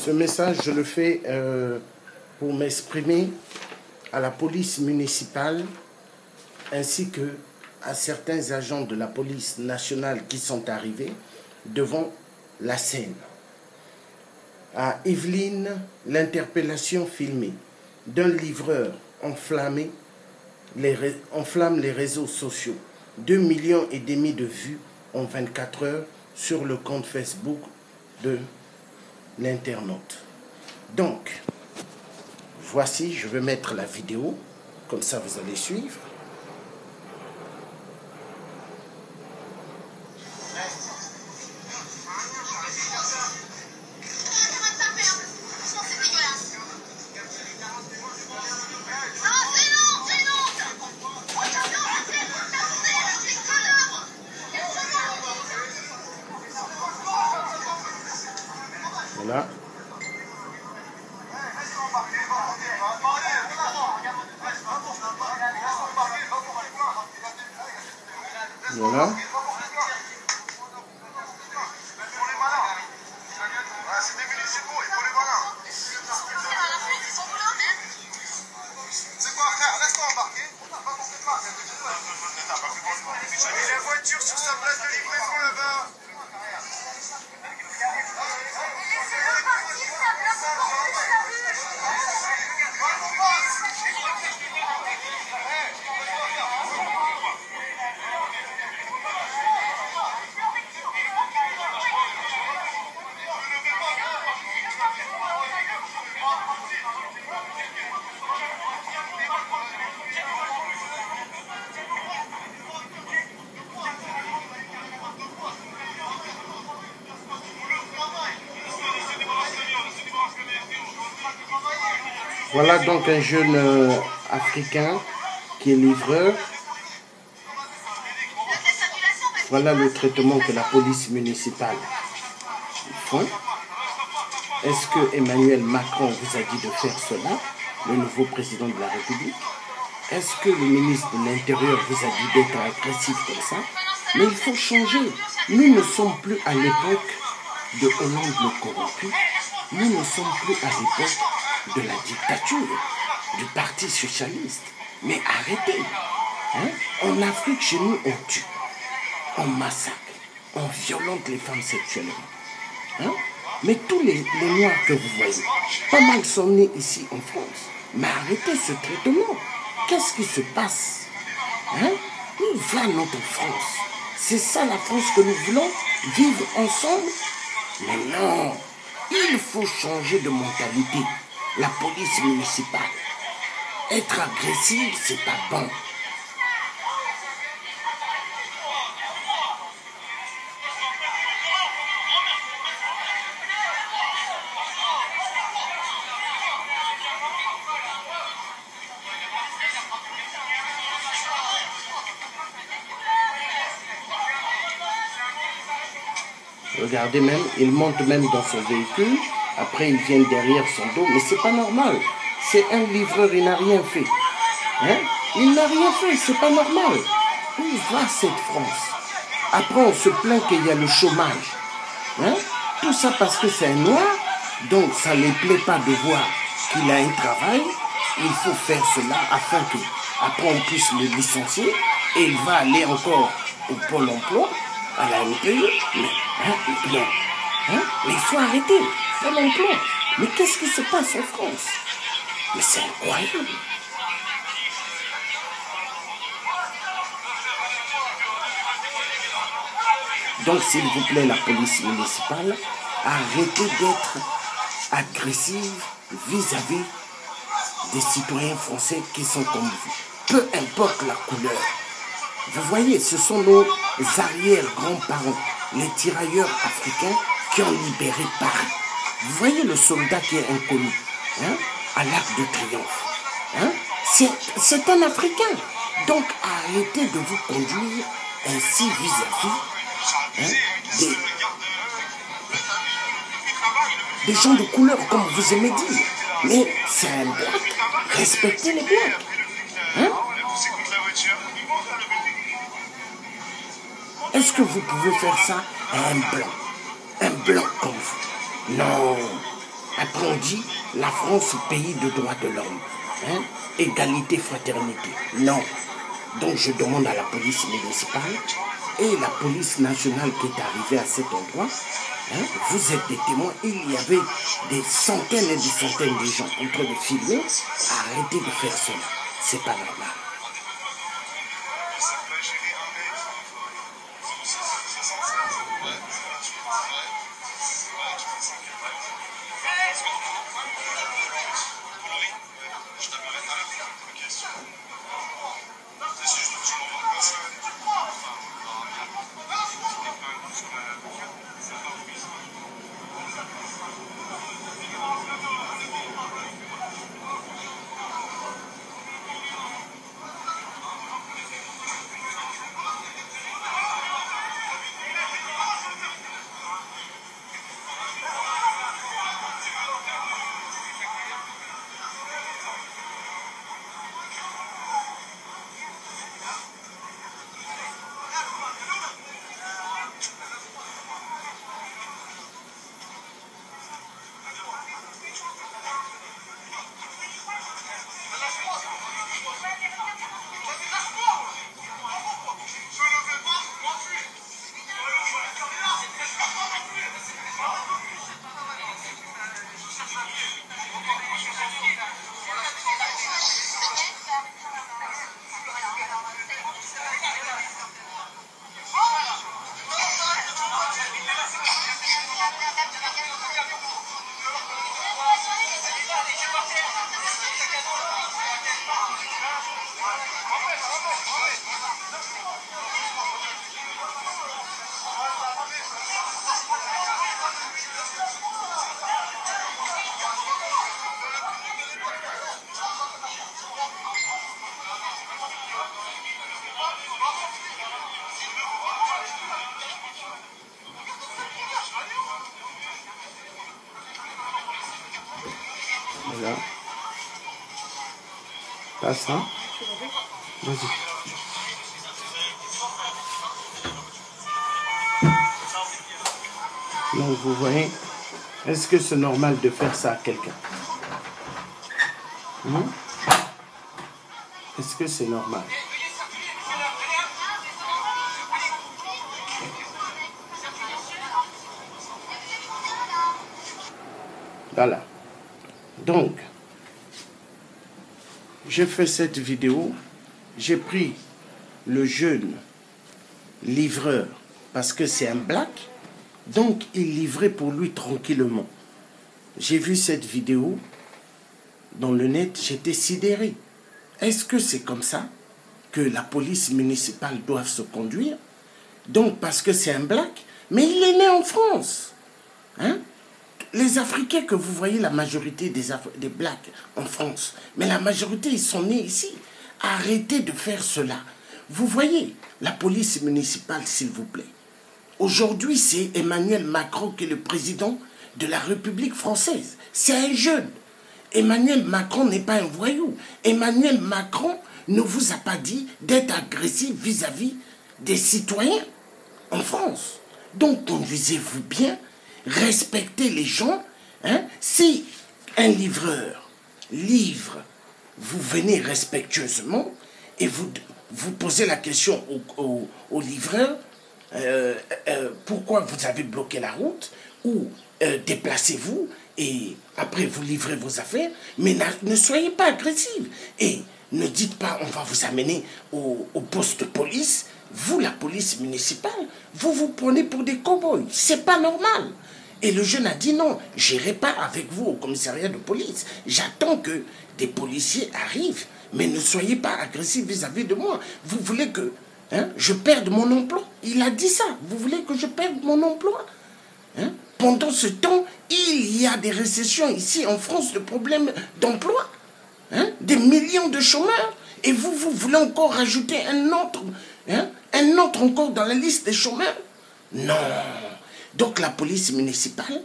Ce message, je le fais pour m'exprimer à la police municipale ainsi que à certains agents de la police nationale qui sont arrivés devant la scène. À Yvelines, l'interpellation filmée d'un livreur enflamme les réseaux sociaux. 2,5 millions de vues en 24 heures sur le compte Facebook de l'internaute. Donc, voici, je vais mettre la vidéo, comme ça vous allez suivre. Voilà. Voilà. C'est quoi frère? Laisse-toi embarquer. J'ai mis la voiture sur sa place de livraison là-bas. Voilà donc un jeune Africain qui est livreur. Voilà le traitement que la police municipale fait. Est-ce que Emmanuel Macron vous a dit de faire cela, le nouveau président de la République? Est-ce que le ministre de l'Intérieur vous a dit d'être agressif comme ça? Mais il faut changer. Nous ne sommes plus à l'époque de Hollande le corrompu. Nous ne sommes plus à l'époque de la dictature, du Parti socialiste. Mais arrêtez. Hein? En Afrique, chez nous, on tue, on massacre, on violente les femmes sexuellement. Hein? Mais tous les Noirs que vous voyez, pas mal sont nés ici en France. Mais arrêtez ce traitement. Qu'est-ce qui se passe? Hein? Où va notre France? C'est ça la France que nous voulons? Vivre ensemble? Mais non, il faut changer de mentalité. La police municipale. Être agressive, c'est pas bon. Regardez même, il monte même dans son véhicule. Après, ils viennent derrière son dos. Mais c'est pas normal. C'est un livreur, il n'a rien fait. Hein? Il n'a rien fait, c'est pas normal. Où va cette France? Après, on se plaint qu'il y a le chômage. Hein? Tout ça parce que c'est un noir. Donc, ça ne les plaît pas de voir qu'il a un travail. Il faut faire cela afin que après on puisse le licencier. Et il va aller encore au Pôle emploi, à la NPE. Mais, non. Hein? Mais il faut arrêter. Pôle emploi. Mais qu'est-ce qui se passe en France? Mais c'est incroyable. Donc, s'il vous plaît, la police municipale, arrêtez d'être agressive vis-à-vis des citoyens français qui sont comme vous. Peu importe la couleur. Vous voyez, ce sont nos arrière-grands-parents, les tirailleurs africains qui ont libéré Paris. Vous voyez le soldat qui est inconnu, hein, à l'Arc de Triomphe. Hein? C'est un Africain. Donc arrêtez de vous conduire ainsi vis-à-vis des gens de couleur, comme vous aimez dire. Mais c'est un black. Respectez les blacks. Hein? Est-ce que vous pouvez faire ça à un blanc comme vous? Non. Après on dit la France, pays de droits de l'homme. Hein? Égalité, fraternité. Non. Donc je demande à la police municipale et la police nationale qui est arrivée à cet endroit, hein, vous êtes des témoins, il y avait des centaines et des centaines de gens en train de filmer, arrêtez de faire cela, c'est pas normal. Voilà. Passe, hein? Vas-y. Donc vous voyez, est-ce que c'est normal de faire ça à quelqu'un? Est-ce que c'est normal? Voilà. Donc, j'ai fait cette vidéo, j'ai pris le jeune livreur parce que c'est un black, donc il livrait pour lui tranquillement. J'ai vu cette vidéo dans le net, j'étais sidéré. Est-ce que c'est comme ça que la police municipale doit se conduire? Donc parce que c'est un black, mais il est né en France. Hein? Les Africains que vous voyez, la majorité des blacks en France, mais la majorité, ils sont nés ici. Arrêtez de faire cela. Vous voyez, la police municipale, s'il vous plaît. Aujourd'hui, c'est Emmanuel Macron qui est le président de la République française. C'est un jeune. Emmanuel Macron n'est pas un voyou. Emmanuel Macron ne vous a pas dit d'être agressif vis-à-vis des citoyens en France. Donc, conduisez-vous bien. Respectez les gens. Hein? Si un livreur livre, vous venez respectueusement et vous posez la question au livreur, pourquoi vous avez bloqué la route, ou déplacez-vous et après vous livrez vos affaires, mais ne soyez pas agressif et ne dites pas on va vous amener au poste de police. Vous, la police municipale, vous vous prenez pour des cow-boys. C'est pas normal. Et le jeune a dit non, j'irai pas avec vous au commissariat de police. J'attends que des policiers arrivent, mais ne soyez pas agressifs vis-à-vis de moi. Vous voulez que je perde mon emploi? Il a dit ça. Vous voulez que je perde mon emploi? Pendant ce temps, il y a des récessions ici en France, de problèmes d'emploi. Des millions de chômeurs. Et vous voulez encore rajouter un autre encore dans la liste des chômeurs? Non. Donc la police municipale,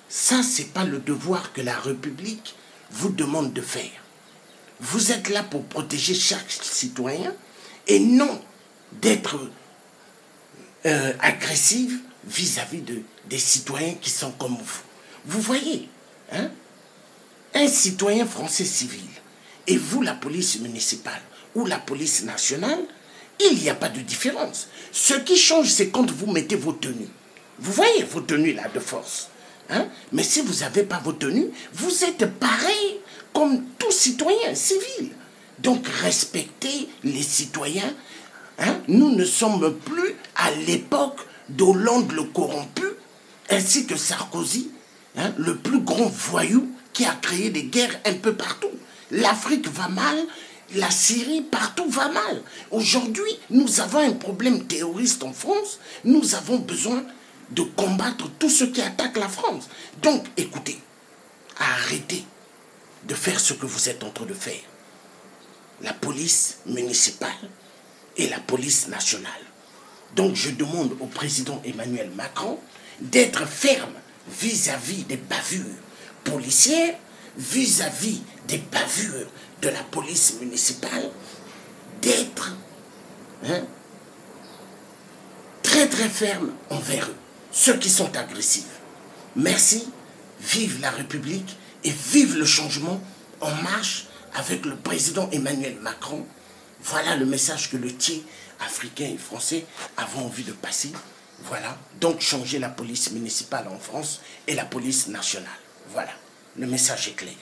ça c'est pas le devoir que la République vous demande de faire. Vous êtes là pour protéger chaque citoyen et non d'être agressif vis-à-vis des citoyens qui sont comme vous. Vous voyez, hein, un citoyen français civil et vous, la police municipale ou la police nationale, il n'y a pas de différence. Ce qui change, c'est quand vous mettez vos tenues. Vous voyez vos tenues là de force. Hein? Mais si vous n'avez pas vos tenues, vous êtes pareil comme tout citoyen civil. Donc respectez les citoyens. Hein? Nous ne sommes plus à l'époque d'Hollande le corrompu, ainsi que Sarkozy, hein, le plus grand voyou qui a créé des guerres un peu partout. L'Afrique va mal, la Syrie, partout va mal. Aujourd'hui, nous avons un problème terroriste en France. Nous avons besoin de combattre tous ceux qui attaquent la France. Donc, écoutez, arrêtez de faire ce que vous êtes en train de faire. La police municipale et la police nationale. Donc, je demande au président Emmanuel Macron d'être ferme vis-à-vis des bavures policières, vis-à-vis des bavures de la police municipale, d'être très très ferme envers eux, ceux qui sont agressifs. Merci, vive la République et vive le changement en marche avec le président Emmanuel Macron. Voilà le message que le tiers africain et français avons envie de passer. Voilà, donc changer la police municipale en France et la police nationale. Voilà, le message est clair.